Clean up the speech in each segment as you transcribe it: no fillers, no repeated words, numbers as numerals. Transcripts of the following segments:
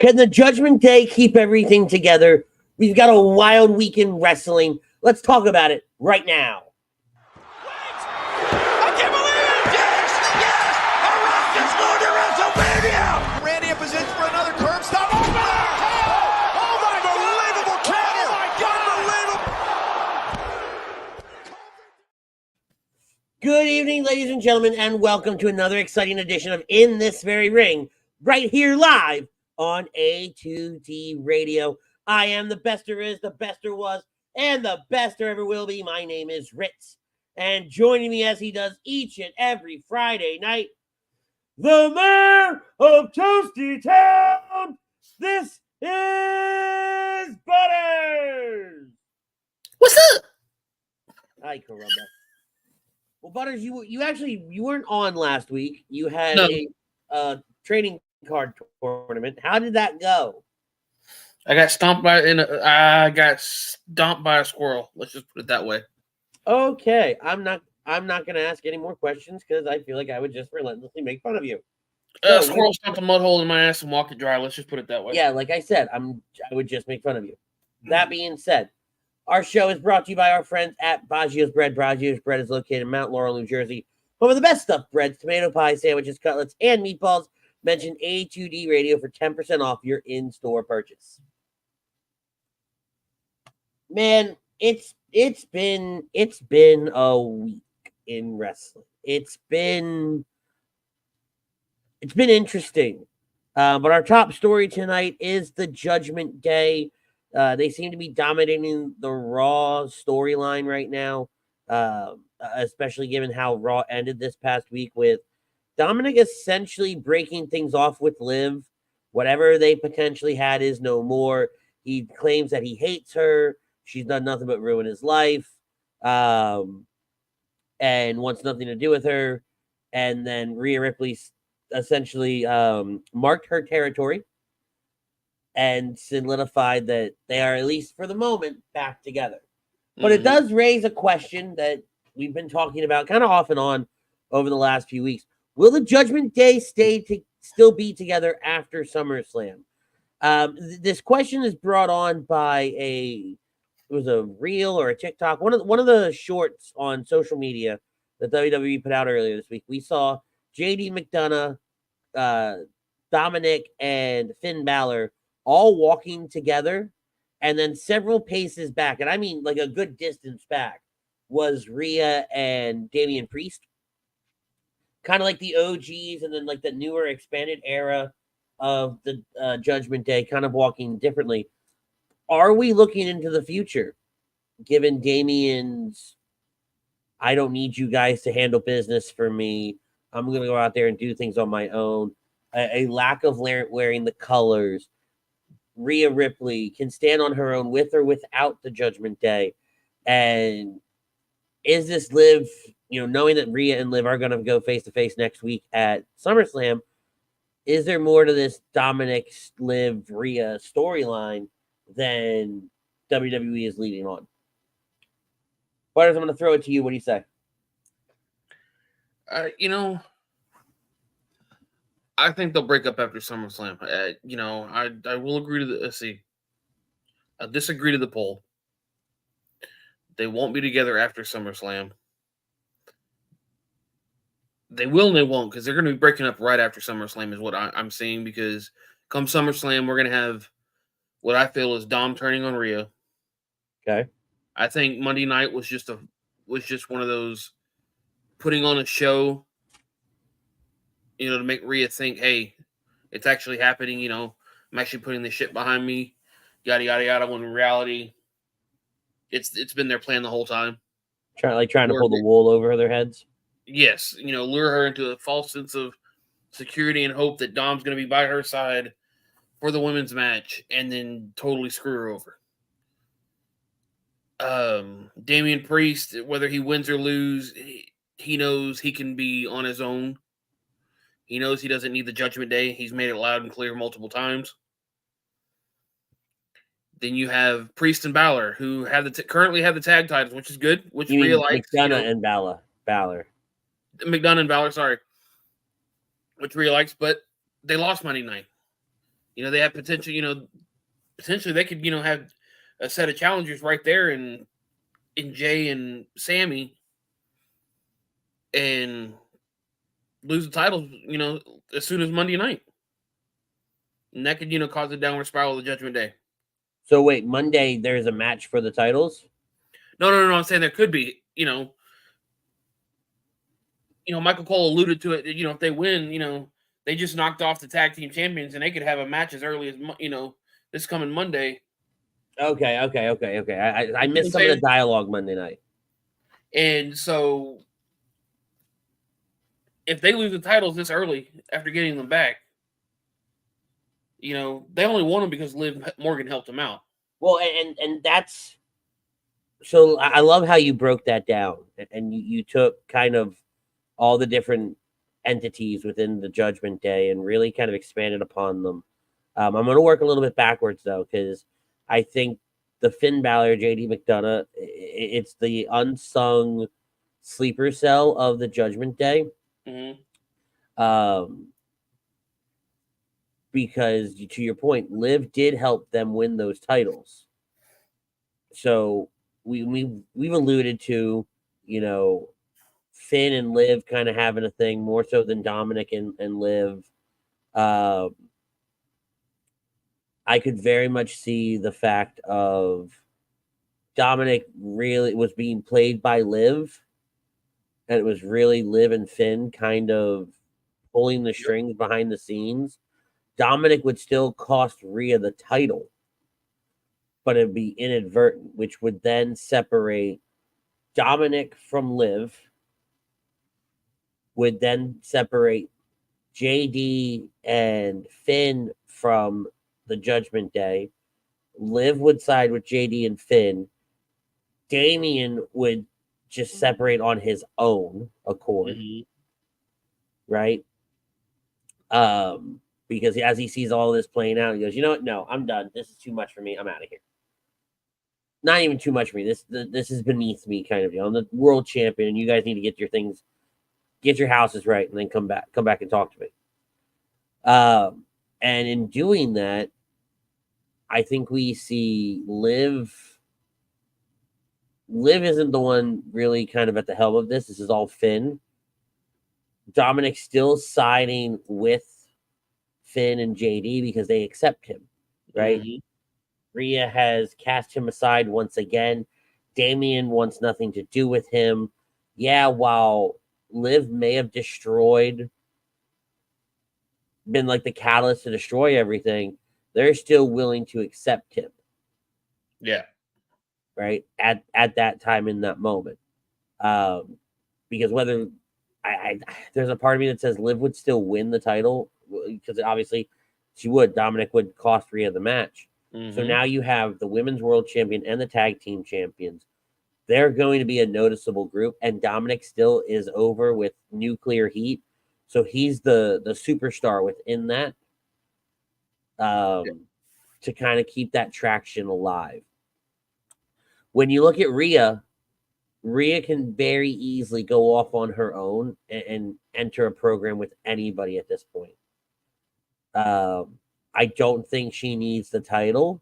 Can the Judgment Day keep everything together? We've got a wild week in wrestling. Let's talk about it right now. I can't believe it! Yes! Yes! A Rock is going to WrestleMania! Randy in position for another curb stop. Oh, my unbelievable counter! Oh, my God! Unbelievable! Good evening, ladies and gentlemen, and welcome to another exciting edition of In This Very Ring, right here live on A2D Radio. I am the best there is, the best there was, and the best there ever will be. My name is Ritz. And joining me as he does each and every Friday night, the mayor of Toasty Town, this is Butters. What's up? Hi, caramba. Well, Butters, you weren't on last week. You had a trading card tournament. How did that go? I got stomped by a squirrel. Let's just put it that way. Okay, I'm not going to ask any more questions because I feel like I would just relentlessly make fun of you. Squirrel stomped a mud hole in my ass and walked it dry. Let's just put it that way. Yeah, like I said, I would just make fun of you. That being said, our show is brought to you by our friends at Baggio's Bread. Baggio's Bread is located in Mount Laurel, New Jersey. Home of the best stuffed breads, tomato pie, sandwiches, cutlets, and meatballs. Mention A2D Radio for 10% off your in-store purchase. Man, it's been a week in wrestling. It's been interesting. But our top story tonight is the Judgment Day. They seem to be dominating the Raw storyline right now, especially given how Raw ended this past week with Dominik essentially breaking things off with Liv. Whatever they potentially had is no more. He claims that he hates her. She's done nothing but ruin his life, and wants nothing to do with her. And then Rhea Ripley essentially marked her territory and solidified that they are, at least for the moment, back together. But it does raise a question that we've been talking about kind of off and on over the last few weeks. Will the Judgment Day still be together after SummerSlam? This question is brought on by it was a reel or a TikTok, one of the shorts on social media that WWE put out earlier this week. We saw JD McDonough, Dominik, and Finn Balor all walking together, and then several paces back, and I mean like a good distance back, was Rhea and Damian Priest. Kind of like the OGs and then like the newer expanded era of the Judgment Day, kind of walking differently. Are we looking into the future, given Damian's, I don't need you guys to handle business for me, I'm going to go out there and do things on my own, a lack of wearing the colors? Rhea Ripley can stand on her own with or without the Judgment Day. And is this Liv, knowing that Rhea and Liv are going to go face-to-face next week at SummerSlam, is there more to this Dominik, Liv, Rhea storyline than WWE is leading on? Butters, I'm going to throw it to you. What do you say? I think they'll break up after SummerSlam. I will agree to the. Let's see. I disagree to the poll. They won't be together after SummerSlam. They will and they won't, because they're going to be breaking up right after SummerSlam is what I'm seeing, because come SummerSlam, we're going to have what I feel is Dom turning on Rhea. Okay. I think Monday night was just one of those putting on a show, to make Rhea think, hey, it's actually happening, I'm actually putting this shit behind me, yada, yada, yada, when in reality, it's been their plan the whole time. Trying to pull the wool over their heads? Yes, lure her into a false sense of security and hope that Dom's going to be by her side for the women's match, and then totally screw her over. Damian Priest, whether he wins or lose, he knows he can be on his own. He knows he doesn't need the Judgment Day. He's made it loud and clear multiple times. Then you have Priest and Balor, who have currently have the tag titles, which is good. Which you Rhea mean likes. McDonough and Balor. McDonough and Balor, sorry. Which Rhea likes, but they lost Monday night. They have potential. Potentially they could have a set of challengers right there in Jay and Sammy, and lose the titles. As soon as Monday night, and that could cause a downward spiral of the Judgment Day. So wait, Monday there's a match for the titles? No. I'm saying there could be. Michael Cole alluded to it. If they win, they just knocked off the tag team champions, and they could have a match as early as this coming Monday. Okay. I missed some of the dialogue Monday night, and so if they lose the titles this early after getting them back, they only won them because Liv Morgan helped them out. Well, and that's so I love how you broke that down, and you took kind of all the different entities within the Judgment Day and really kind of expanded upon them. I'm going to work a little bit backwards though, because I think the Finn Balor, JD McDonough, it's the unsung sleeper cell of the Judgment Day. Mm-hmm. Because to your point, Liv did help them win those titles. So we've alluded to, Finn and Liv kind of having a thing more so than Dominik and Liv. I could very much see the fact of Dominik really was being played by Liv, and it was really Liv and Finn kind of pulling the strings behind the scenes. Dominik would still cost Rhea the title, but it'd be inadvertent, which would then separate Dominik from Liv, would then separate JD and Finn from the Judgment Day. Liv would side with JD and Finn. Damian would just separate on his own accord, right? Because as he sees all this playing out, he goes, "You know what? No, I'm done. This is too much for me. I'm out of here." Not even too much for me. This is beneath me, kind of deal. I'm the world champion, and you guys need to get your things, get your houses right, and then come back and talk to me. And in doing that, I think we see Liv. Liv isn't the one really kind of at the helm of this. This is all Finn. Dominik still siding with Finn and JD because they accept him, right? Mm-hmm. Rhea has cast him aside once again. Damian wants nothing to do with him. Yeah, while Liv may have been like the catalyst to destroy everything, they're still willing to accept him. Yeah. Right? At that time in that moment. Because whether there's a part of me that says Liv would still win the title, because obviously she would. Dominik would cost Rhea the match. Mm-hmm. So now you have the women's world champion and the tag team champions. They're going to be a noticeable group, and Dominik still is over with nuclear heat. So he's the superstar within that to kind of keep that traction alive. When you look at Rhea can very easily go off on her own and enter a program with anybody at this point. I don't think she needs the title.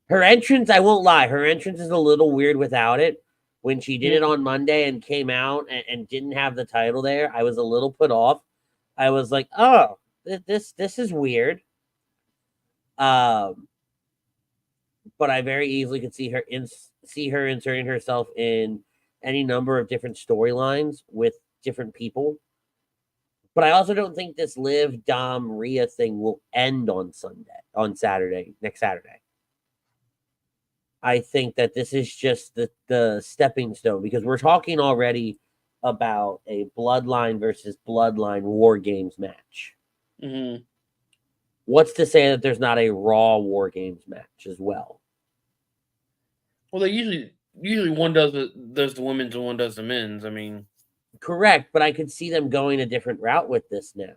Her entrance, I won't lie, her entrance is a little weird without it. When she did it on Monday and came out and didn't have the title there, I was a little put off. I was like, oh, this is weird. But I very easily could see her inserting herself in any number of different storylines with different people. But I also don't think this Liv Dom Rhea thing will end next Saturday. I think that this is just the stepping stone, because we're talking already about a Bloodline versus Bloodline War Games match. Mm-hmm. What's to say that there's not a Raw War Games match as well? Well, they usually one does the women's and one does the men's. I mean, correct, but I could see them going a different route with this now,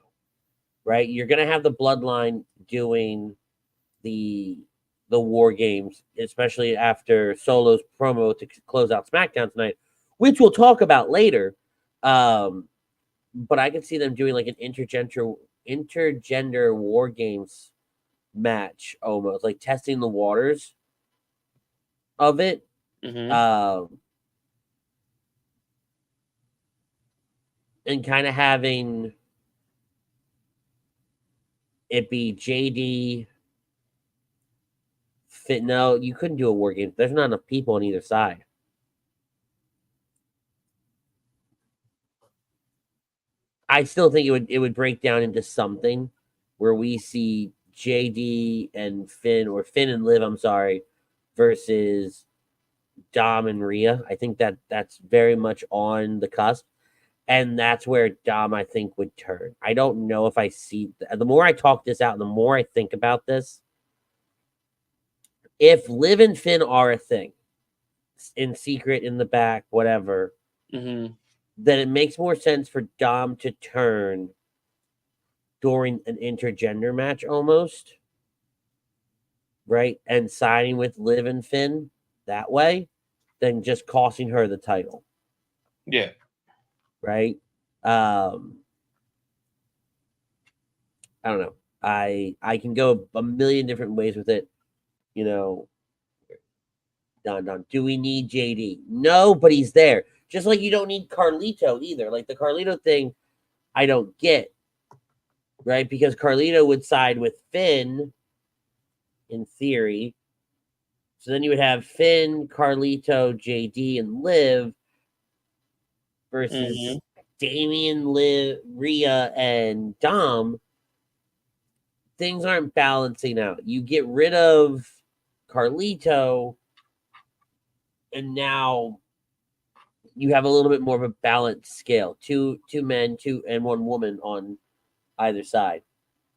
right? You're going to have the Bloodline doing the War Games, especially after Solo's promo to close out SmackDown tonight, which we'll talk about later. But I could see them doing like an intergender War Games match, almost like testing the waters of it. Mm-hmm. And kind of having it be JD. Fit. No, you couldn't do a war game. There's not enough people on either side. I still think it would break down into something where we see JD and Finn, or Finn and Liv, I'm sorry, versus Dom and Rhea. I think that's very much on the cusp. And that's where Dom, I think, would turn. I don't know if I see the more I talk this out, the more I think about this. If Liv and Finn are a thing, in secret, in the back, whatever, Mm-hmm. then it makes more sense for Dom to turn during an intergender match almost, right? And siding with Liv and Finn that way than just costing her the title. Yeah. Right? I don't know. I can go a million different ways with it. You know, Don. Do we need JD? No, but he's there. Just like you don't need Carlito either. Like the Carlito thing, I don't get. Right? Because Carlito would side with Finn in theory. So then you would have Finn, Carlito, JD, and Liv versus Damian, Liv, Rhea, and Dom. Things aren't balancing out. You get rid of Carlito, and now you have a little bit more of a balanced scale. Two men, two and one woman on either side.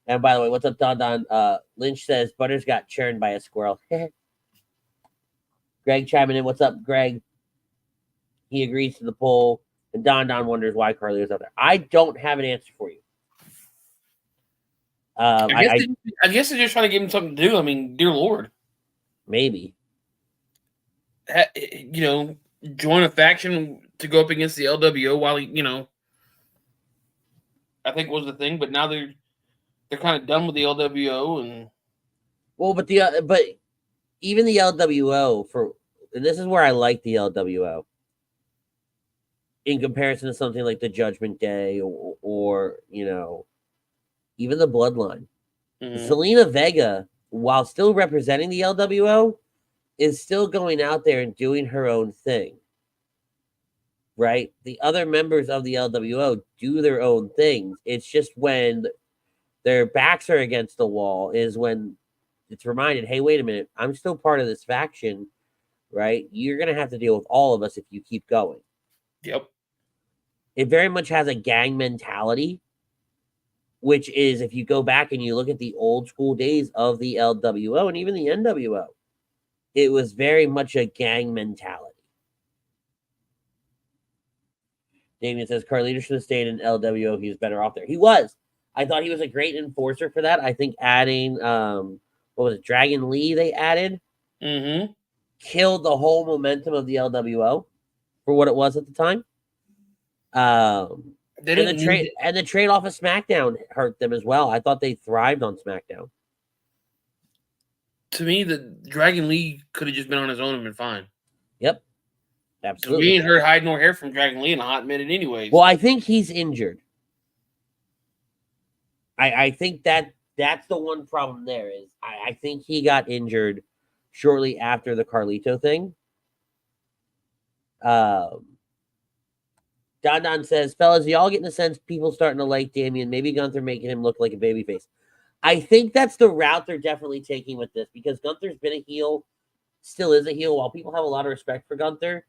And by the way, what's up, Don? Lynch says Butters got churned by a squirrel. Greg chiming in. What's up, Greg? He agrees to the poll. And Don wonders why Carlito's out there. I don't have an answer for you. I guess they're just trying to give him something to do. I mean, dear Lord. Maybe. Join a faction to go up against the LWO while he, I think was the thing. But now they're kind of done with the LWO and. Well, but even the LWO and this is where I like the LWO in comparison to something like the Judgment Day or even the Bloodline. Mm-hmm. Selena Vega, while still representing the LWO, is still going out there and doing her own thing. Right? The other members of the LWO do their own things. It's just when their backs are against the wall is when it's reminded, hey, wait a minute, I'm still part of this faction, right? You're going to have to deal with all of us if you keep going. Yep. It very much has a gang mentality, which is if you go back and you look at the old school days of the LWO and even the NWO, it was very much a gang mentality. Damien says Carlito should have stayed in LWO. He was better off there. He was. I thought he was a great enforcer for that. I think adding, what was it, Dragon Lee they added? Mm-hmm. Killed the whole momentum of the LWO for what it was at the time. And the trade off of SmackDown hurt them as well. I thought they thrived on SmackDown. To me, the Dragon Lee could have just been on his own and been fine. Yep. Absolutely. We ain't heard hide nor hair from Dragon Lee in a hot minute anyways. Well, I think he's injured. I think that's the one problem there is I think he got injured shortly after the Carlito thing. Don says, fellas, y'all getting the sense people starting to like Damian, maybe Gunther making him look like a babyface. I think that's the route they're definitely taking with this because Gunther's been a heel, still is a heel. While people have a lot of respect for Gunther,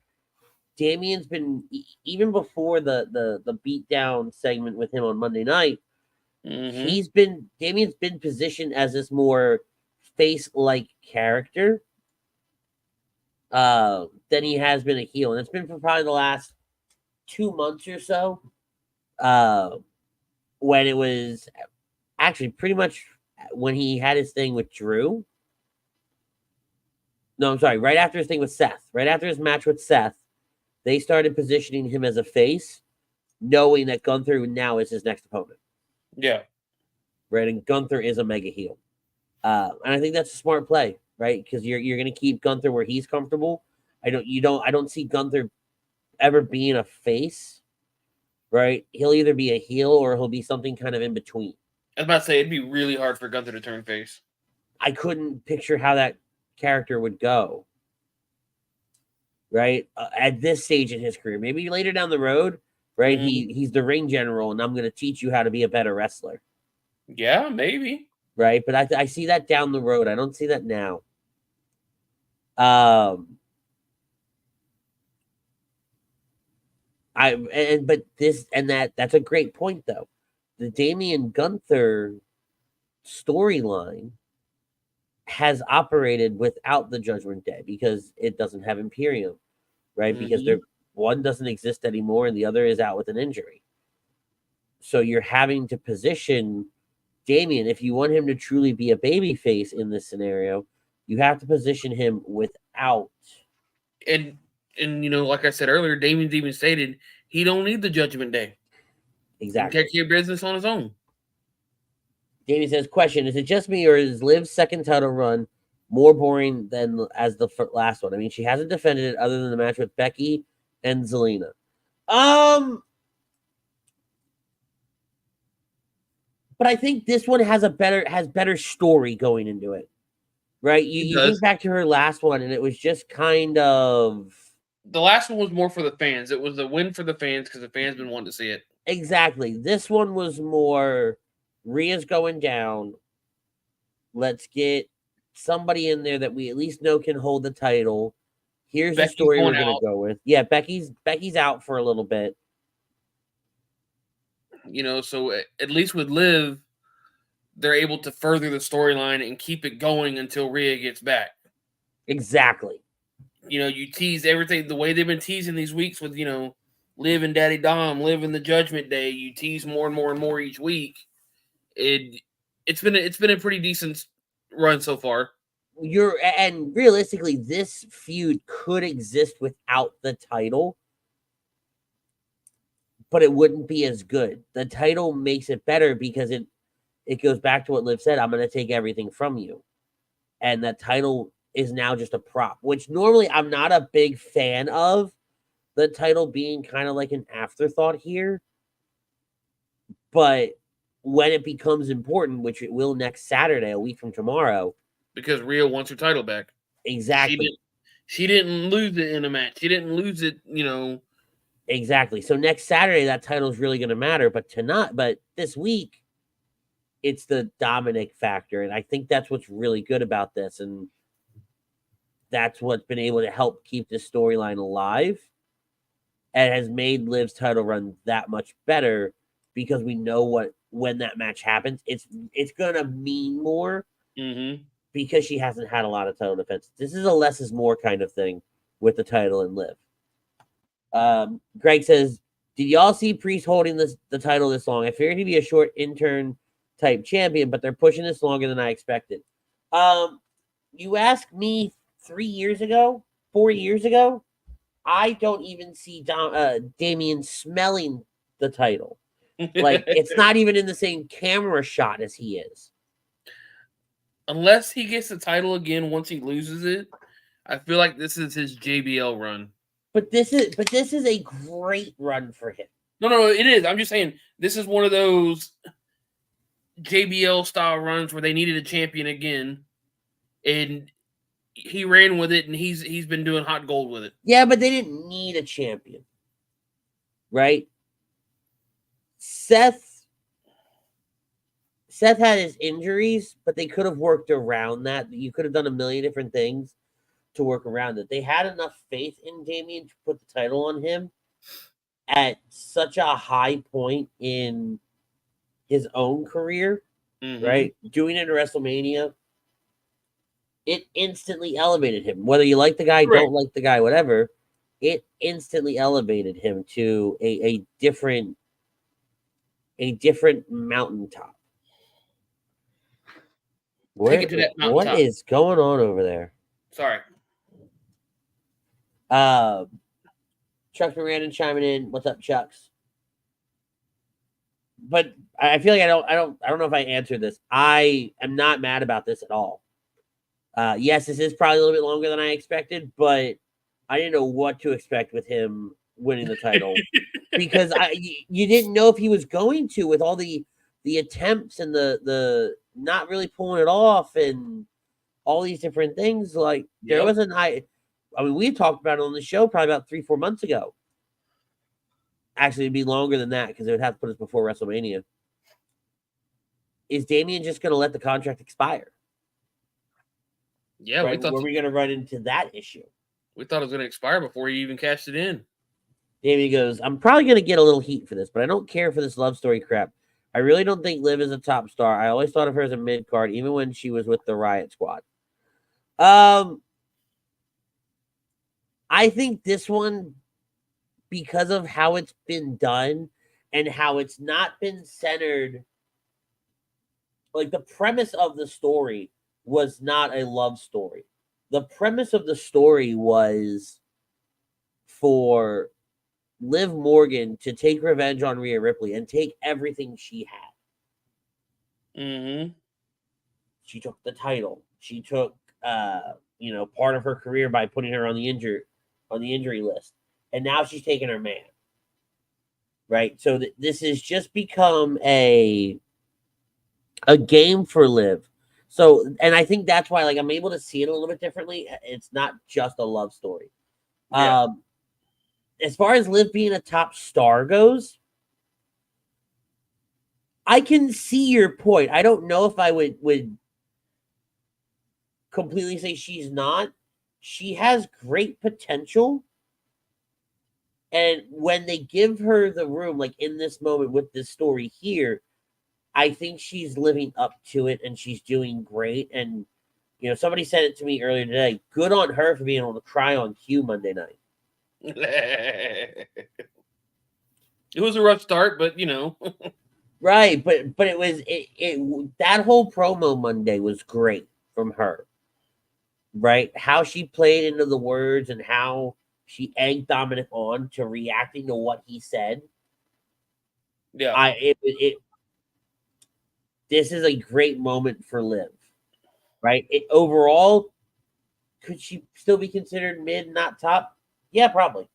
Damian's been, even before the beatdown segment with him on Monday night, Damian's been positioned as this more face-like character than he has been a heel. And it's been for probably the last 2 months or so when it was actually pretty much when he had his thing with Drew. No, I'm sorry. Right after his thing with Seth. Right after his match with Seth, they started positioning him as a face, knowing that Gunther now is his next opponent. Yeah. Right, and Gunther is a mega heel. And I think that's a smart play, right? Because you're going to keep Gunther where he's comfortable. I don't see Gunther ever being a face, right? He'll either be a heel or he'll be something kind of in between. I was about to say it'd be really hard for Gunther to turn face. I couldn't picture how that character would go, right? At this stage in his career, maybe later down the road, right? He's the ring general, and I'm going to teach you how to be a better wrestler. Yeah, maybe. Right, but I see that down the road. I don't see that now. That's a great point though. The Damian Gunther storyline has operated without the Judgment Day because it doesn't have Imperium, right? Because one doesn't exist anymore and the other is out with an injury. So you're having to position Damian, if you want him to truly be a babyface in this scenario, you have to position him without. And like I said earlier, Damian's even stated he don't need the Judgment Day. Exactly. He can take care of business on his own. Damian says, question, is it just me or is Liv's second title run more boring than as the last one? I mean, she hasn't defended it other than the match with Becky and Zelina. But I think this one has better story going into it, right? You think back to her last one, and it was just kind of the last one was more for the fans. It was a win for the fans because the fans been wanting to see it. Exactly. This one was more Rhea's going down. Let's get somebody in there that we at least know can hold the title. Here's the story we're going to go with. Yeah, Becky's out for a little bit. So at least with Liv, they're able to further the storyline and keep it going until Rhea gets back. Exactly. You tease everything the way they've been teasing these weeks with, Liv and Daddy Dom, Liv in the Judgment Day. You tease more and more and more each week. It's been a pretty decent run so far. And realistically, this feud could exist without the title, but it wouldn't be as good. The title makes it better because it goes back to what Liv said. I'm going to take everything from you, and that title is now just a prop, which normally I'm not a big fan of. The title being kind of like an afterthought here, but when it becomes important, which it will next Saturday, a week from tomorrow. Because Rhea wants her title back. Exactly. She didn't lose it in a match. She didn't lose it, Exactly. So next Saturday, that title is really going to matter. But this week, it's the Dominik factor. And I think that's what's really good about this. And that's what's been able to help keep this storyline alive and has made Liv's title run that much better because we know when that match happens, it's going to mean more. Because she hasn't had a lot of title defense. This is a less is more kind of thing with the title and Liv. Greg says, did y'all see Priest holding the title this long? I figured he'd be a short intern type champion, but they're pushing this longer than I expected. You asked me 3 years ago, 4 years ago, I don't even see Damian smelling the title. Like, it's not even in the same camera shot as he is. Unless he gets the title again once he loses it, I feel like this is his JBL run. But this is a great run for him. No, it is. I'm just saying this is one of those JBL style runs where they needed a champion again, and he ran with it, and he's been doing hot gold with it. Yeah, but they didn't need a champion, right? Seth had his injuries, but they could have worked around that. You could have done a million different things to work around it. They had enough faith in Damian to put the title on him at such a high point in his own career, right? Doing it at WrestleMania, it instantly elevated him. Whether you like the guy, don't like the guy, whatever, it instantly elevated him to a different mountaintop. Take it to that mountaintop. What is going on over there? Sorry. Chuck Miranda chiming in. What's up, Chucks? but I feel like I don't know if I answered this. I am not mad about this at all. Yes, this is probably a little bit longer than I expected, but I didn't know what to expect with him winning the title because you didn't know if he was going to with all the attempts and the not really pulling it off and all these different things. Like there was I mean, we talked about it on the show probably about 3-4 months ago. Actually, it'd be longer than that because it would have to put us before WrestleMania. Is Damian just going to let the contract expire? Yeah, right? Were we going to run into that issue? We thought it was going to expire before he even cashed it in. Damian goes, I'm probably going to get a little heat for this, but I don't care for this love story crap. I really don't think Liv is a top star. I always thought of her as a mid card, even when she was with the Riot Squad. I think this one, because of how it's been done and how it's not been centered, like the premise of the story was not a love story. The premise of the story was for Liv Morgan to take revenge on Rhea Ripley and take everything she had. Mm-hmm. She took the title. She took, part of her career by putting her on the injury list, and now she's taking her man. Right, so this has just become a game for Liv. So, and I think that's why, like, I'm able to see it a little bit differently. It's not just a love story. Yeah. As far as Liv being a top star goes, I can see your point. I don't know if I would completely say she's not. She has great potential. And when they give her the room, like in this moment with this story here, I think she's living up to it and she's doing great. And, somebody said it to me earlier today. Good on her for being able to cry on cue Monday night. It was a rough start, but Right, but it was that whole promo Monday was great from her. Right? How she played into the words and how she egged Dominik on to reacting to what he said. Yeah. This is a great moment for Liv. Right? Overall, could she still be considered mid, not top? Yeah, probably.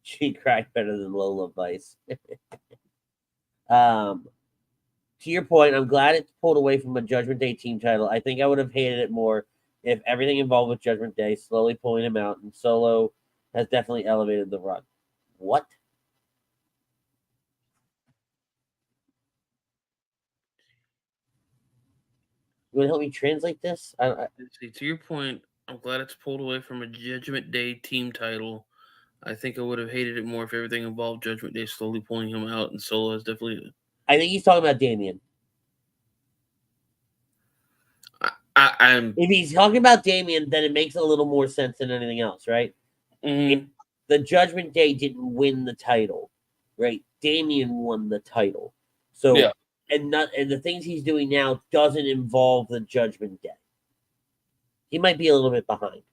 She cried better than Lola Vice. To your point, I'm glad it's pulled away from a Judgment Day team title. I think I would have hated it more if everything involved with Judgment Day slowly pulling him out, and Solo has definitely elevated the run. What? You want to help me translate this? See, to your point, I'm glad it's pulled away from a Judgment Day team title. I think I would have hated it more if everything involved Judgment Day slowly pulling him out, and Solo has definitely. I think he's talking about Damian. I'm. If he's talking about Damian, then it makes a little more sense than anything else, right? Mm-hmm. The Judgment Day didn't win the title, right? Damian won the title. So, yeah. And the things he's doing now doesn't involve the Judgment Day. He might be a little bit behind.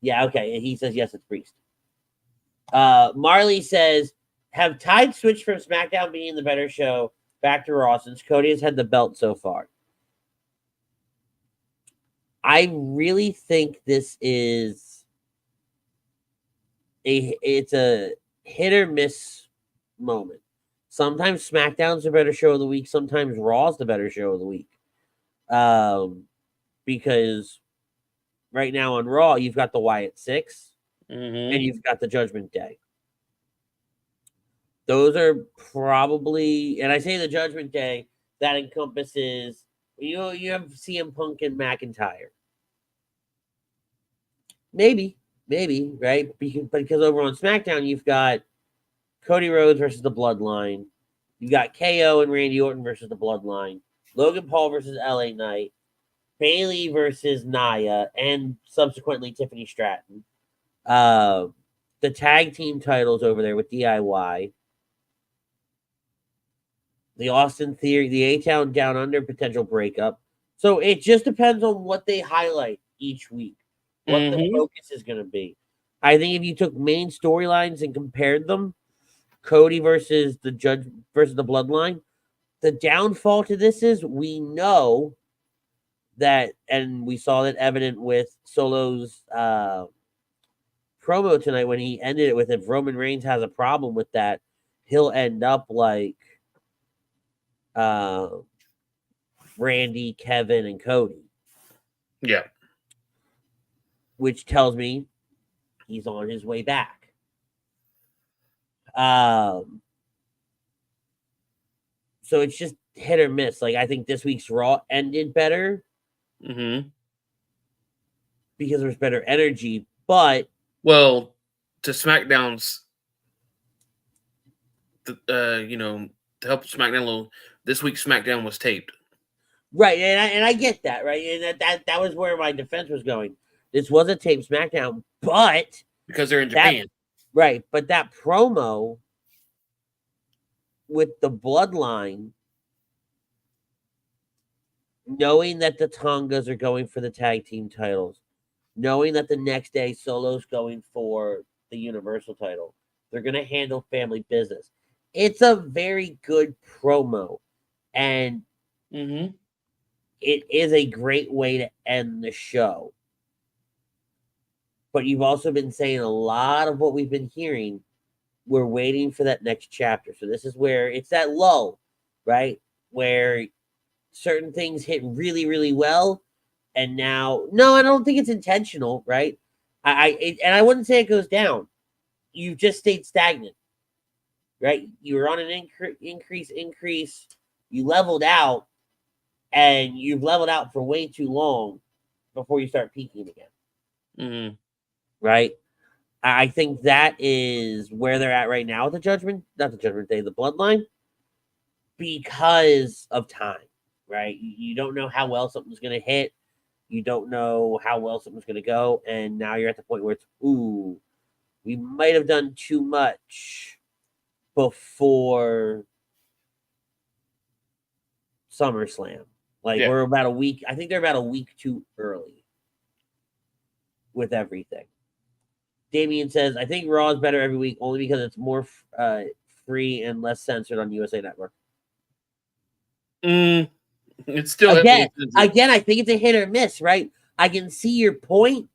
Yeah, okay. He says yes, it's Priest. Marley says, have Tide switched from SmackDown being the better show back to Raw since Cody has had the belt so far? I really think this is it's a hit or miss moment. Sometimes SmackDown's the better show of the week. Sometimes Raw's the better show of the week. Because right now on Raw, you've got the Wyatt Six and you've got the Judgment Day. Those are probably, and I say the Judgment Day, that encompasses, you have CM Punk and McIntyre. Maybe, right? Because over on SmackDown, you've got Cody Rhodes versus the Bloodline. You got KO and Randy Orton versus the Bloodline. Logan Paul versus LA Knight. Bayley versus Nia, and subsequently Tiffany Stratton. The tag team titles over there with DIY. The Austin Theory, the A-Town Down Under potential breakup. So it just depends on what they highlight each week, what the focus is going to be. I think if you took main storylines and compared them, Cody versus the Judge versus the Bloodline, the downfall to this is we know that, and we saw that evident with Solo's promo tonight when he ended it with, if Roman Reigns has a problem with that, he'll end up like Randy, Kevin, and Cody. Yeah. Which tells me he's on his way back. So it's just hit or miss. Like, I think this week's Raw ended better because there's better energy, but to SmackDown's, to help SmackDown a little, this week's SmackDown was taped. Right, and I get that, right? And that was where my defense was going. This was a taped SmackDown, but because they're in Japan. Right, but that promo with the Bloodline, knowing that the Tongas are going for the tag team titles, knowing that the next day Solo's going for the Universal title, they're going to handle family business. It's a very good promo, and it is a great way to end the show. But you've also been saying a lot of what we've been hearing. We're waiting for that next chapter. So this is where it's that lull, right? Where certain things hit really, really well. And now, no, I don't think it's intentional, right? And I wouldn't say it goes down. You've just stayed stagnant, right? You were on an increase. You leveled out, and you've leveled out for way too long before you start peaking again. Right? I think that is where they're at right now with the Judgment, not the Judgment Day, the Bloodline, because of time, right? You don't know how well something's going to hit. You don't know how well something's going to go. And now you're at the point where it's, ooh, we might have done too much before SummerSlam. Like, we're about a week. I think they're about a week too early with everything. Damien says, I think Raw is better every week only because it's more free and less censored on USA Network. It's still again, I think it's a hit or miss, right? I can see your point,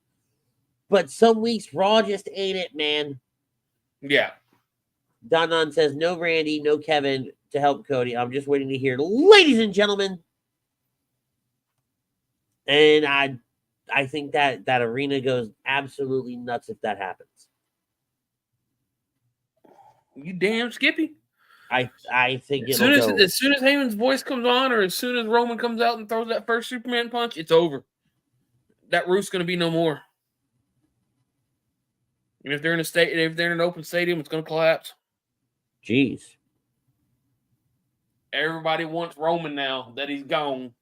but some weeks Raw just ain't it, man. Yeah. Don says, no Randy, no Kevin to help Cody. I'm just waiting to hear, ladies and gentlemen. And I think that arena goes absolutely nuts if that happens. You damn Skippy. I think as soon as Heyman's voice comes on, or as soon as Roman comes out and throws that first Superman punch, it's over. That roof's going to be no more. And if they're in an open stadium, it's going to collapse. Jeez. Everybody wants Roman now that he's gone.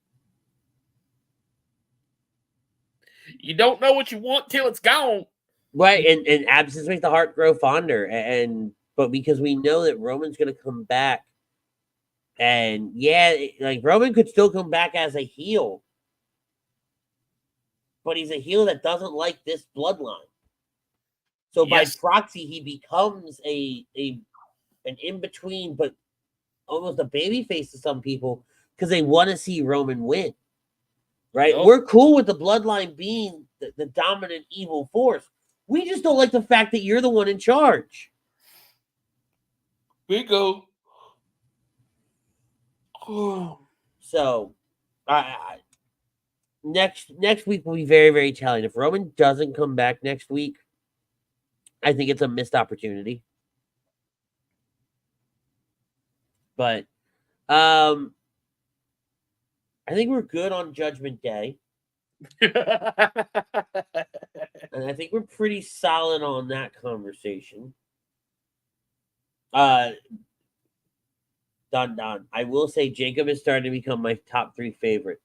You don't know what you want till it's gone. Right, and absence makes the heart grow fonder. But because we know that Roman's going to come back, and like Roman could still come back as a heel, but he's a heel that doesn't like this bloodline. So by proxy, he becomes an in-between, but almost a babyface to some people because they want to see Roman win. Right? Nope. We're cool with the bloodline being the dominant evil force. We just don't like the fact that you're the one in charge. Bingo. So, next week will be very, very telling. If Roman doesn't come back next week, I think it's a missed opportunity. But, I think we're good on Judgment Day. And I think we're pretty solid on that conversation. Don. I will say Jacob is starting to become my top 3 favorite.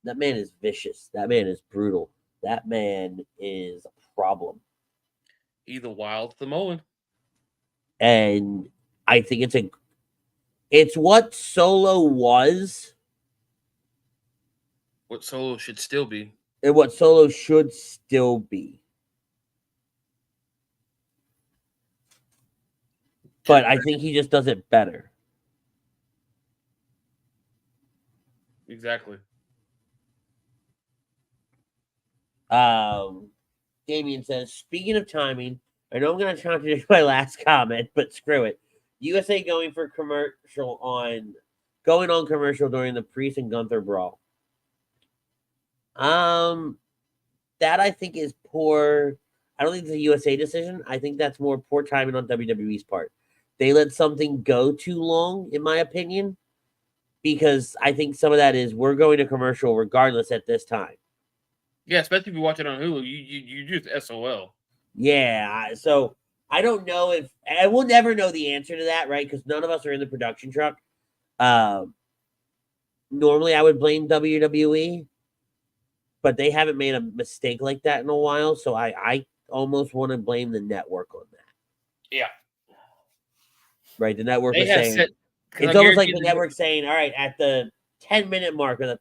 That man is vicious. That man is brutal. That man is a problem. He's a wild Samoan. And I think it's what Solo was. What Solo should still be. And what Solo should still be. but I think he just does it better. Exactly. Damien says, speaking of timing, I know I'm going to contradict my last comment, but screw it. USA going on commercial during the Priest and Gunther brawl. That I think is poor. I don't think it's a USA decision. I think that's more poor timing on WWE's part. They let something go too long, in my opinion, because I think some of that is we're going to commercial regardless at this time. Yeah, especially if you watch it on Hulu, you just SOL. Yeah, so I don't know if I will never know the answer to that, right? Because none of us are in the production truck. Normally, I would blame WWE, but they haven't made a mistake like that in a while. So I almost want to blame the network on that. Yeah, right. The network they was have saying set. it's almost like the network saying, "All right, at the 10-minute mark or the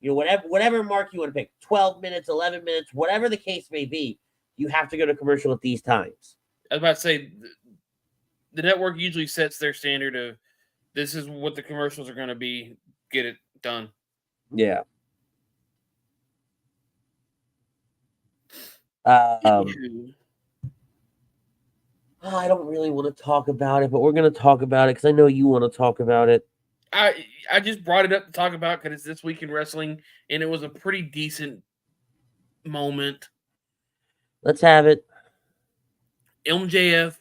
whatever mark you want to pick, 12 minutes, 11 minutes, whatever the case may be, you have to go to commercial at these times." I was about to say the network usually sets their standard of this is what the commercials are going to be. Get it done. Yeah. I don't really want to talk about it, but we're going to talk about it because I know you want to talk about it. I just brought it up to talk about because it's This Week in Wrestling, and it was a pretty decent moment. Let's have it. MJF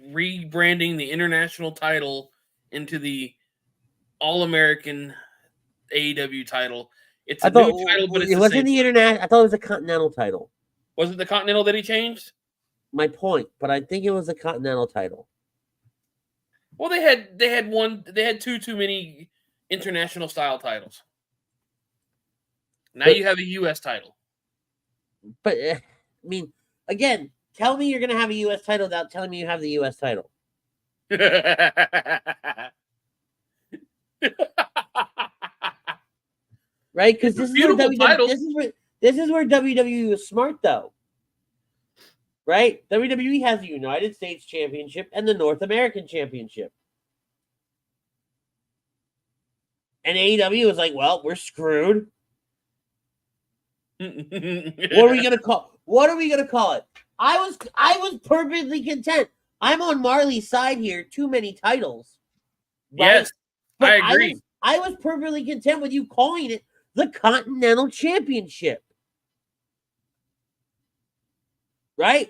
rebranding the international title into the All-American AEW title. It's a new title, but it wasn't the international. I thought it was a Continental title. Was it the Continental that he changed? My point, but I think it was a Continental title. Well, they had too many international style titles. Now you have a U.S. title. But I mean, again, tell me you're going to have a U.S. title without telling me you have the U.S. title. Right? Because this is where WWE was smart, though. Right? WWE has the United States Championship and the North American Championship. And AEW was like, well, we're screwed. What are we gonna call it? I was perfectly content. I'm on Marley's side here. Too many titles. Right? Yes, but I agree. I was perfectly content with you calling it the Continental Championship. Right?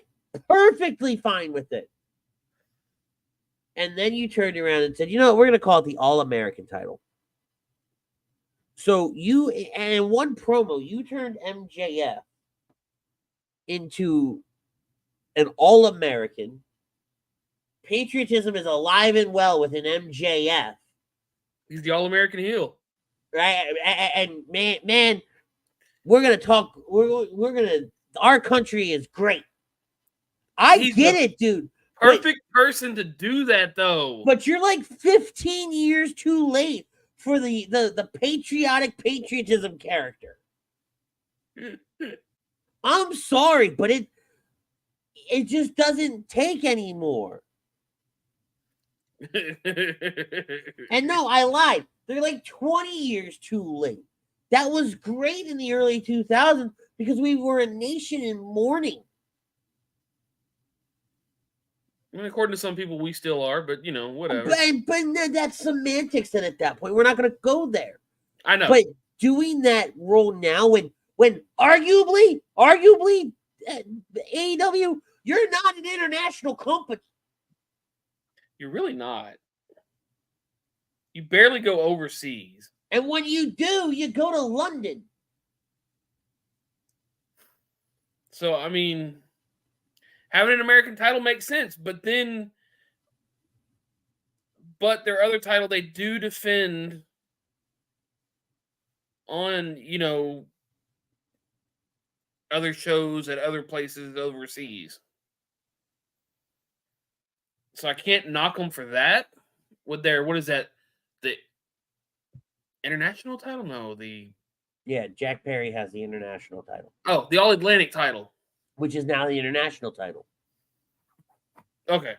Perfectly fine with it. And then you turned around and said, you know what, we're going to call it the All-American title. So in one promo, you turned MJF into an All-American. Patriotism is alive and well within MJF. He's the All-American heel. Right? And man, we're going to talk, our country is great. I get it, dude. Perfect person to do that, though. But you're like 15 years too late for the patriotic patriotism character. I'm sorry, but it just doesn't take anymore. And no, I lied. They're like 20 years too late. That was great in the early 2000s because we were a nation in mourning. I mean, according to some people, we still are, but whatever. But that's semantics. Then at that point, we're not going to go there. I know. But doing that role now, when arguably, AEW, you're not an international company. You're really not. You barely go overseas. And when you do, you go to London. So, I mean, having an American title makes sense, but their other title they do defend on, other shows at other places overseas. So I can't knock them for that. What is that? The international title? No, Yeah, Jack Perry has the international title. Oh, the All-Atlantic title. Which is now the international title. Okay.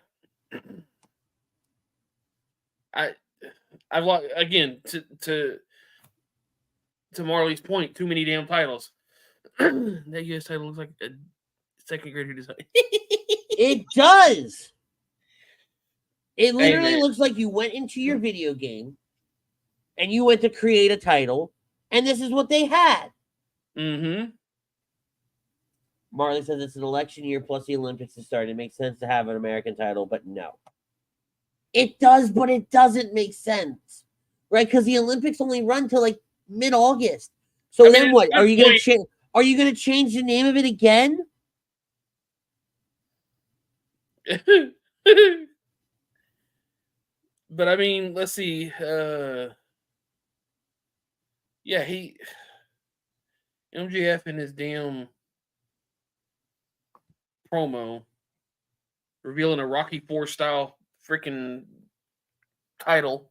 I've lost again to Marley's point. Too many damn titles. That U.S. title looks like a second grader design. It does. It literally man. looks like you went into your video game and you went to create a title, and this is what they had. Mm-hmm. Marley says it's an election year plus the Olympics to start. It makes sense to have an American title, but no. It does, but it doesn't make sense, right? Because the Olympics only run till like mid-August. So then what? Are you going to change? Are you going to change the name of it again? But I mean, let's see. Yeah, MJF in his damn promo revealing a Rocky IV style freaking title.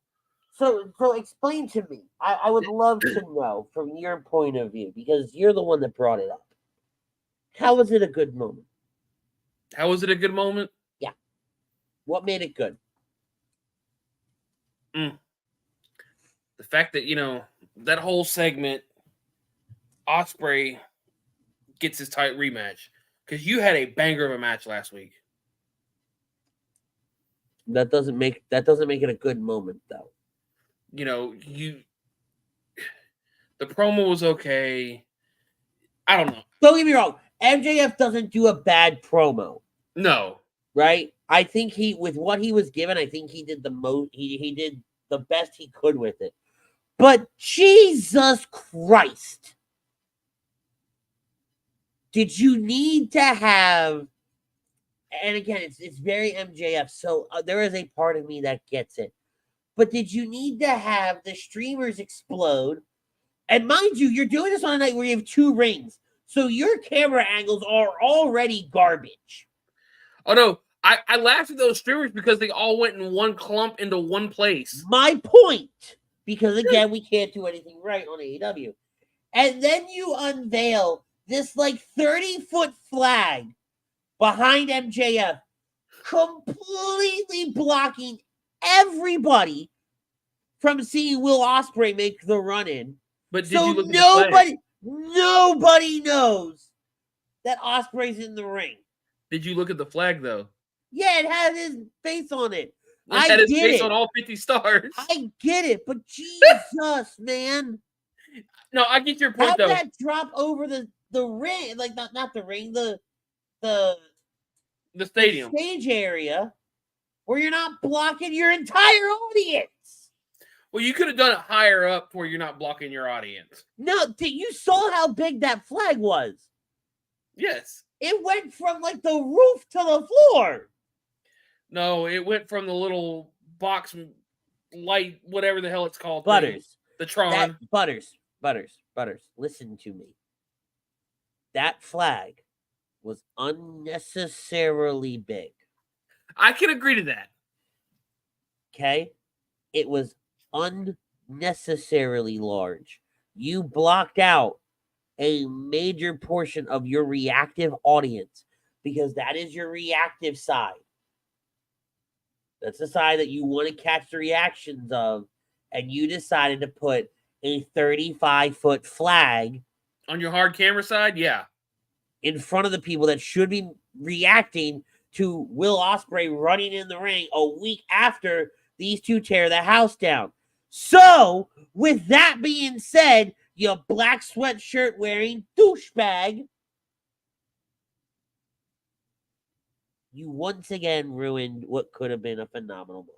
So explain to me. I would love to know from your point of view, because you're the one that brought it up. How was it a good moment? How was it a good moment? Yeah. What made it good? The fact that, that whole segment, Ospreay gets his tight rematch. Because you had a banger of a match last week. That doesn't make it a good moment, though. The promo was okay. I don't know. Don't get me wrong. MJF doesn't do a bad promo. No. Right? I think with what he was given, I think he did the most. He did the best he could with it. But Jesus Christ. Did you need to have, and again, it's very MJF, so there is a part of me that gets it. But did you need to have the streamers explode? And mind you, you're doing this on a night where you have 2 rings. So your camera angles are already garbage. Oh, no. I laughed at those streamers because they all went in one clump into one place. My point. Because, again, we can't do anything right on AEW. And then you unveil this, 30-foot flag behind MJF, completely blocking everybody from seeing Will Ospreay make the run-in. But so you look at nobody knows that Ospreay's in the ring. Did you look at the flag, though? Yeah, it had his face on it. It had his face on all 50 stars. I get it, but Jesus, man. No, I get your point, though. Have that drop over the ring, not the ring, the stadium, the stage area, where you're not blocking your entire audience. Well, you could have done it higher up where you're not blocking your audience. No, you saw how big that flag was. Yes. It went from the roof to the floor. No, it went from the little box light, whatever the hell it's called. Butters. The Tron. Butters. Listen to me. That flag was unnecessarily big. I can agree to that. Okay? It was unnecessarily large. You blocked out a major portion of your reactive audience because that is your reactive side. That's the side that you want to catch the reactions of, and you decided to put a 35-foot flag on your hard camera side, yeah, in front of the people that should be reacting to Will Ospreay running in the ring a week after these two tear the house down. So, with that being said, you black sweatshirt wearing douchebag, you once again ruined what could have been a phenomenal moment.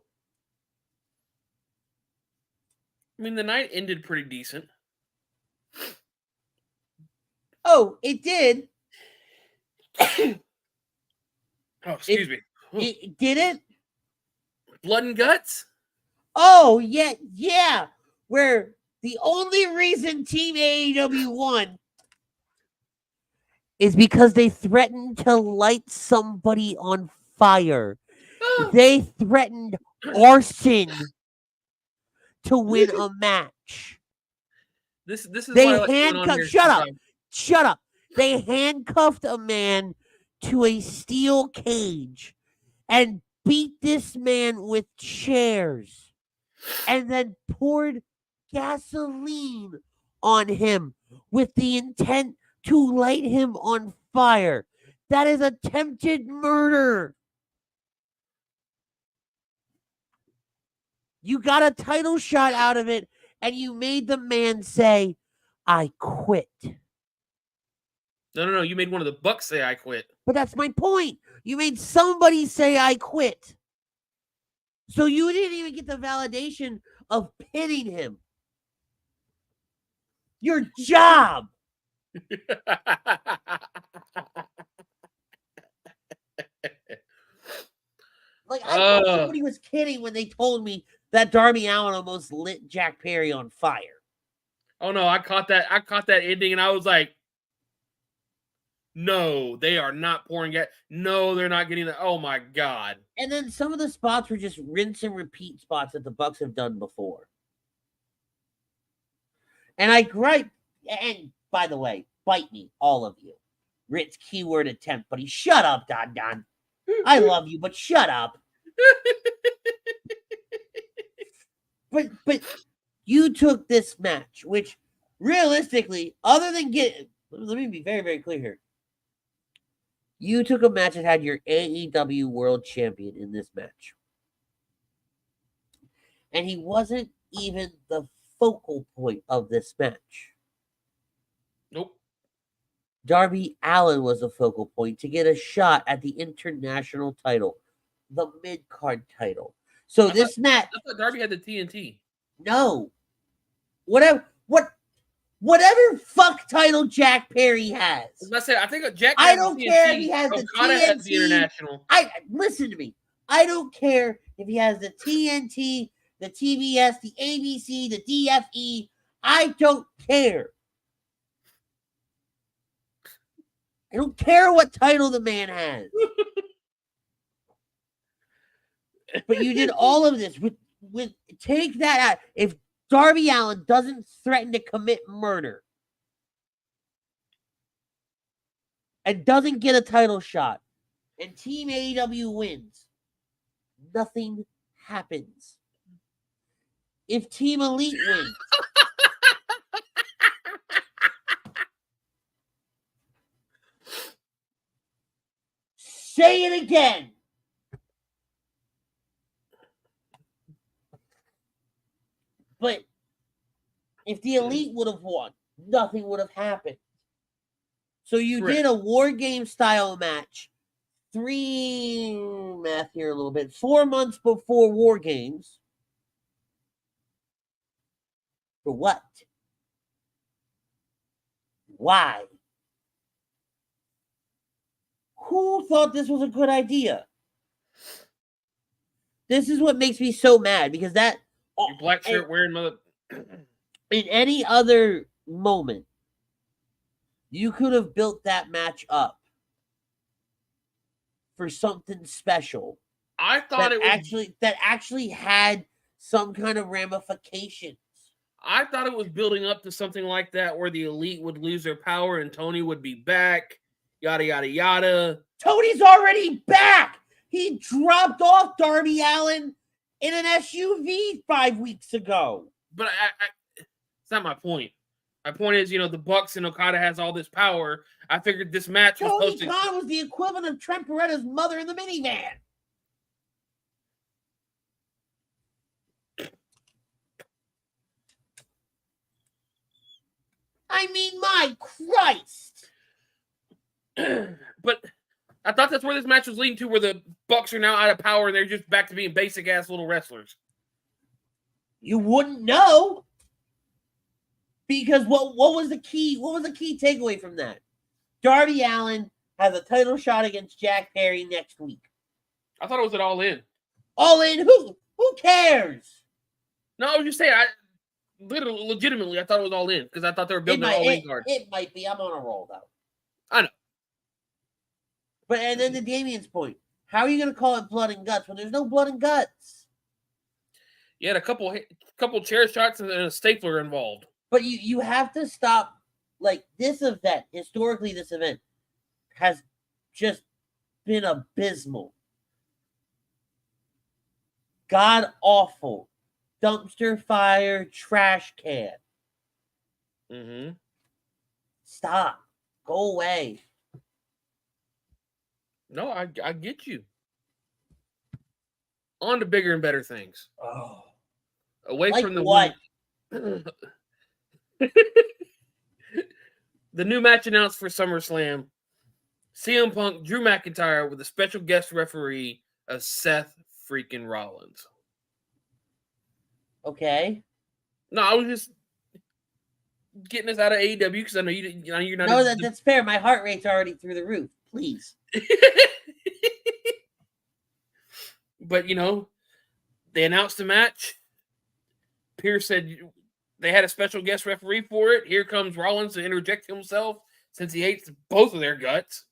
I mean, the night ended pretty decent. Oh, it did. Oh, excuse me. It did it? Blood and guts? Oh, yeah. Where the only reason Team AEW won is because they threatened to light somebody on fire. They threatened arson to win a match. This is they handcuffed. Shut up. They handcuffed a man to a steel cage and beat this man with chairs. and then poured gasoline on him with the intent to light him on fire. That is attempted murder. You got a title shot out of it, and you made the man say, I quit. No. You made one of the Bucks say I quit. But that's my point. You made somebody say, I quit. So you didn't even get the validation of pinning him. Your job. Like, I thought somebody was kidding when they told me that Darby Allin almost lit Jack Perry on fire. Oh no, I caught that ending and I was like, no, they are not pouring gas. No, they're not getting that. Oh my God. And then some of the spots were just rinse and repeat spots that the Bucks have done before. And I gripe, and by the way, bite me, all of you. Rit's keyword attempt, buddy. Shut up, Don. I love you, but shut up. But you took this match, which realistically, other than let me be very, very clear here. You took a match that had your AEW World Champion in this match. And he wasn't even the focal point of this match. Nope. Darby Allin was the focal point to get a shot at the international title, the mid-card title. So this match... I thought Darby had the TNT. No. Whatever fuck title Jack Perry has. I think Jack. I don't care if he has the TNT. Has the international. Listen to me. I don't care if he has the TNT, the TBS, the ABC, the DFE. I don't care. I don't care what title the man has. But you did all of this with take that out. If Darby Allin doesn't threaten to commit murder and doesn't get a title shot and Team AEW wins, nothing happens. If Team Elite wins, say it again. But if the Elite would have won, nothing would have happened. So you did a War Game style match 4 months before War Games. For what? Why? Who thought this was a good idea? This is what makes me so mad because that your black shirt wearing mother. In any other moment, you could have built that match up for something special. I thought that actually had some kind of ramifications. I thought it was building up to something like that where the Elite would lose their power and Tony would be back. Yada yada yada. Tony's already back. He dropped off Darby Allin in an SUV 5 weeks ago. But it's not my point. My point is, the Bucks and Okada has all this power. I figured this match was Tony Khan was the equivalent of Trent Beretta's mother in the minivan. I mean, my Christ. But I thought that's where this match was leading to, where the Bucks are now out of power and they're just back to being basic ass little wrestlers. You wouldn't know, because what was the key? What was the key takeaway from that? Darby Allin has a title shot against Jack Perry next week. I thought it was at All In. All In? Who cares? No, I was just saying. Legitimately, I thought it was All In because I thought they were building an All In card. It might be. I'm on a roll though. I know. But and then to Damien's point, how are you going to call it blood and guts when there's no blood and guts? You had a couple chair shots and a stapler involved. But you have to stop. Like, this event, historically, this event has just been abysmal. God awful. dumpster fire trash can. Mm-hmm. Stop. Go away. No, I get you. On to bigger and better things. Oh. Away Like from the what? the new match announced for SummerSlam. CM Punk, Drew McIntyre with a special guest referee of Seth freaking Rollins. Okay. No, I was just getting us out of AEW because I know you're not. No, that's fair. My heart rate's already through the roof. Please. But, they announced the match. Pierce said they had a special guest referee for it. Here comes Rollins to interject himself since he hates both of their guts.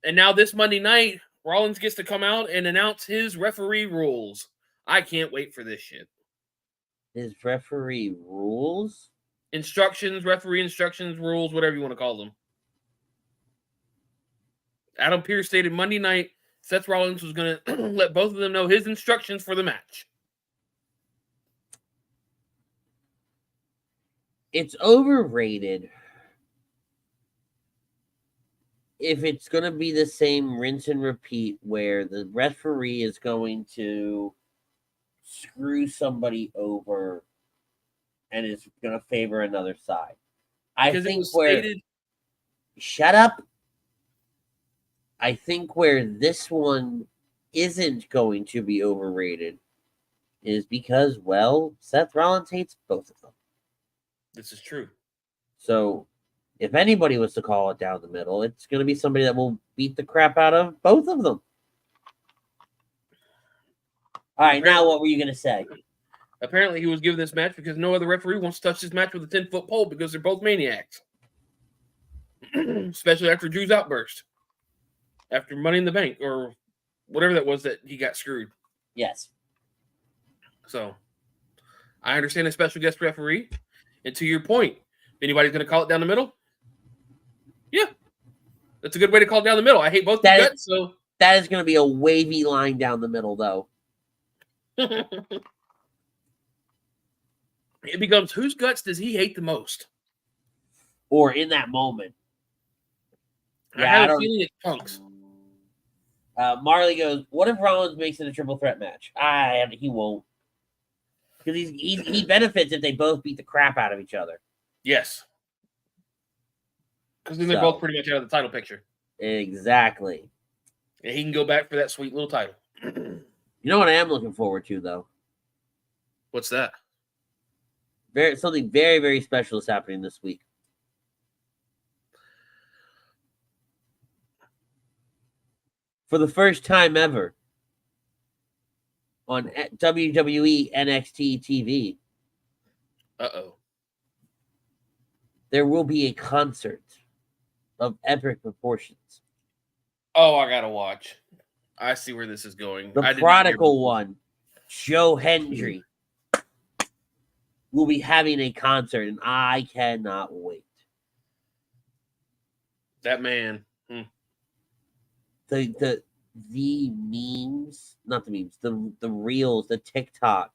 And now this Monday night, Rollins gets to come out and announce his referee rules. I can't wait for this shit. His referee rules? Referee instructions, rules, whatever you want to call them. Adam Pearce stated Monday night Seth Rollins was going to let both of them know his instructions for the match. It's overrated if it's going to be the same rinse and repeat where the referee is going to screw somebody over and is going to favor another side. Shut up. I think where this one isn't going to be overrated is because, well, Seth Rollins hates both of them. This is true. So if anybody was to call it down the middle, it's going to be somebody that will beat the crap out of both of them. All right, now what were you going to say? Apparently he was given this match because no other referee wants to touch this match with a 10-foot pole because they're both maniacs. Especially after Drew's outburst. After Money in the Bank or whatever that was that he got screwed. Yes. So, I understand a special guest referee. And to your point, if anybody's going to call it down the middle, yeah. That's a good way to call it down the middle. I hate both the guts, so... That is going to be a wavy line down the middle, though. It becomes, whose guts does he hate the most? Or in that moment. I have a feeling it's Punk's. Marley goes, what if Rollins makes it a triple threat match? He won't. Because he benefits if they both beat the crap out of each other. Yes. Because then they're both pretty much out of the title picture. Exactly. And he can go back for that sweet little title. You know what I am looking forward to, though? What's that? Something very, very special is happening this week. For the first time ever on WWE NXT TV. Uh-oh. There will be a concert of epic proportions. Oh, I gotta watch. I see where this is going. The prodigal one, Joe Hendry, will be having a concert, and I cannot wait. That man. The memes, not the memes, the reels, the TikToks.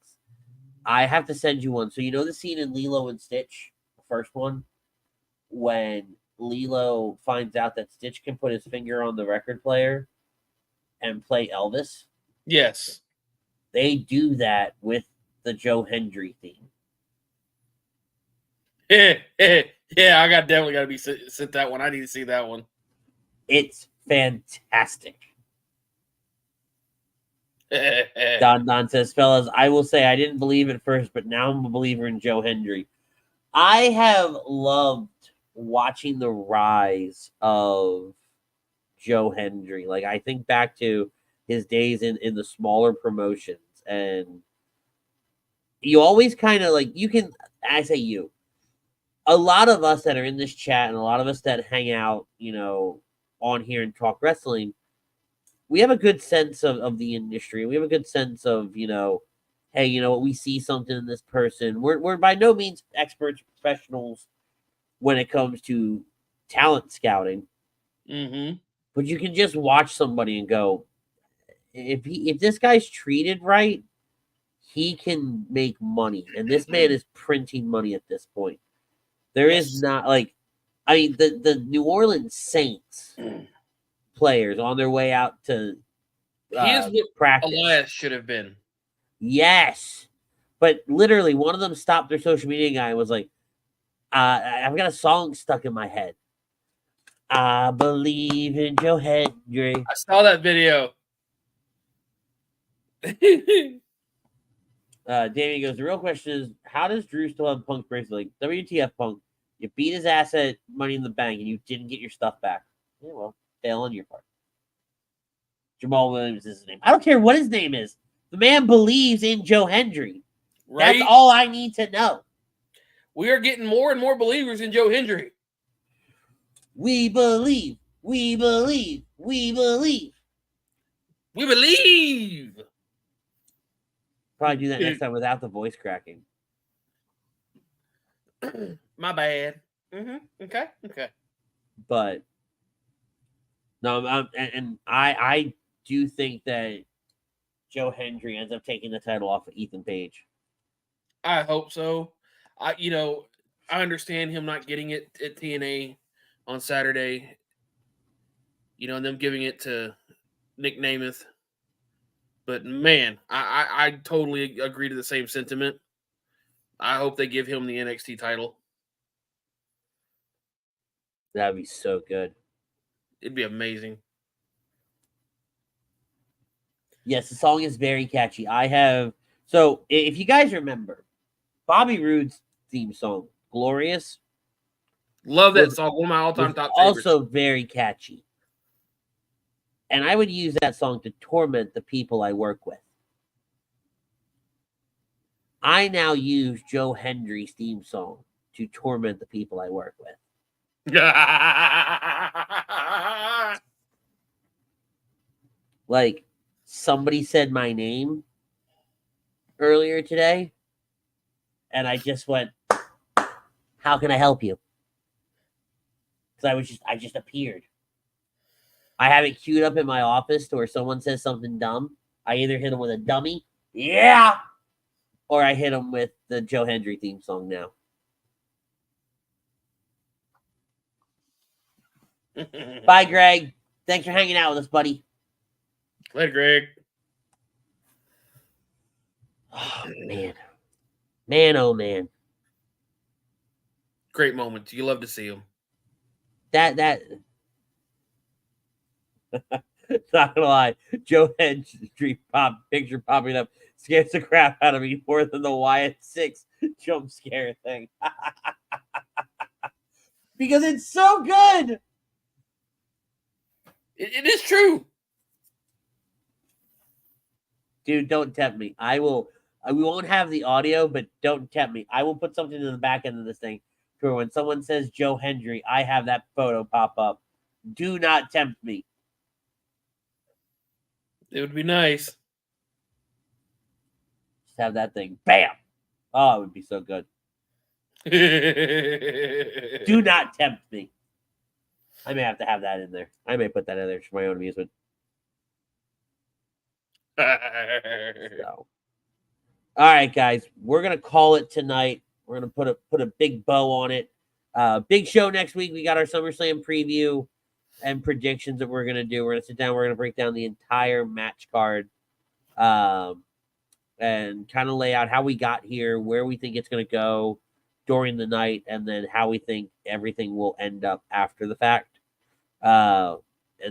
I have to send you one. So you know the scene in Lilo and Stitch, the first one, when Lilo finds out that Stitch can put his finger on the record player and play Elvis? Yes. They do that with the Joe Hendry theme. Yeah, I definitely got to be sent that one. I need to see that one. It's fantastic. Don says, fellas, I will say I didn't believe at first, but now I'm a believer in Joe Hendry. I have loved watching the rise of Joe Hendry. Like, I think back to his days in the smaller promotions, and you always kind of like, I say you, a lot of us that are in this chat and a lot of us that hang out, on here and talk wrestling, we have a good sense of the industry. We have a good sense of, hey, you know what, we see something in this person. We're by no means experts, professionals when it comes to talent scouting. Mm-hmm. But you can just watch somebody and go, if this guy's treated right, he can make money, and this man is printing money at this point. There is not like, I mean, the New Orleans Saints players on their way out to Here's what practice. Elias should have been. Yes, but literally one of them stopped their social media guy and was like, "I've got a song stuck in my head. I believe in Joe Hendry." I saw that video. Damien goes, the real question is, how does Drew still have Punk's bracelet? Like, WTF, Punk? You beat his ass at Money in the Bank and you didn't get your stuff back. Yeah, well, fail on your part. Jamal Williams is his name. I don't care what his name is. The man believes in Joe Hendry. Right? That's all I need to know. We are getting more and more believers in Joe Hendry. We believe. We believe. We believe. We believe. Probably do that next time without the voice cracking. My bad. Okay. But no, I do think that Joe Hendry ends up taking the title off of Ethan Page. I hope so. I understand him not getting it at TNA on Saturday. And them giving it to Nick Namath. But man, I totally agree to the same sentiment. I hope they give him the NXT title. That'd be so good. It'd be amazing. Yes, the song is very catchy. So if you guys remember, Bobby Roode's theme song, Glorious. Love that song. One of my all-time top favorites. Also very catchy. And I would use that song to torment the people I work with. I now use Joe Hendry's theme song to torment the people I work with. Like, somebody said my name earlier today, and I just went, how can I help you? Because I just appeared. I have it queued up in my office to where someone says something dumb. I either hit them with a dummy, yeah, or I hit them with the Joe Hendry theme song now. Bye, Greg. Thanks for hanging out with us, buddy. Later, Greg. Oh, man. Man, oh, man. Great moments. You love to see them. That not gonna lie, Joe Hendry picture popping up scares the crap out of me more than the Wyatt 6 jump scare thing. Because it's so good. It is true. Dude, don't tempt me. We won't have the audio, but don't tempt me. I will put something in the back end of this thing for when someone says Joe Hendry, I have that photo pop up. Do not tempt me. It would be nice. Just have that thing. Bam! Oh, it would be so good. Do not tempt me. I may have to have that in there. I may put that in there for my own amusement. So. All right, guys. We're going to call it tonight. We're going to put a big bow on it. Big show next week. We got our SummerSlam preview and predictions that we're going to do. We're going to sit down. We're going to break down the entire match card and kind of lay out how we got here, where we think it's going to go during the night, and then how we think everything will end up after the fact. And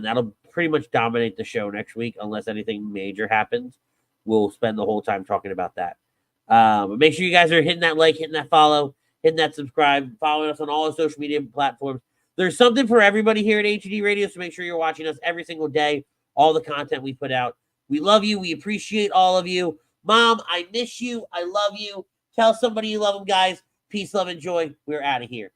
that'll pretty much dominate the show next week unless anything major happens. We'll spend the whole time talking about that. But make sure you guys are hitting that like, hitting that follow, hitting that subscribe, following us on all the social media platforms. There's something for everybody here at HED Radio, so make sure you're watching us every single day, all the content we put out. We love you. We appreciate all of you. Mom, I miss you. I love you. Tell somebody you love them, guys. Peace, love, and joy. We're out of here.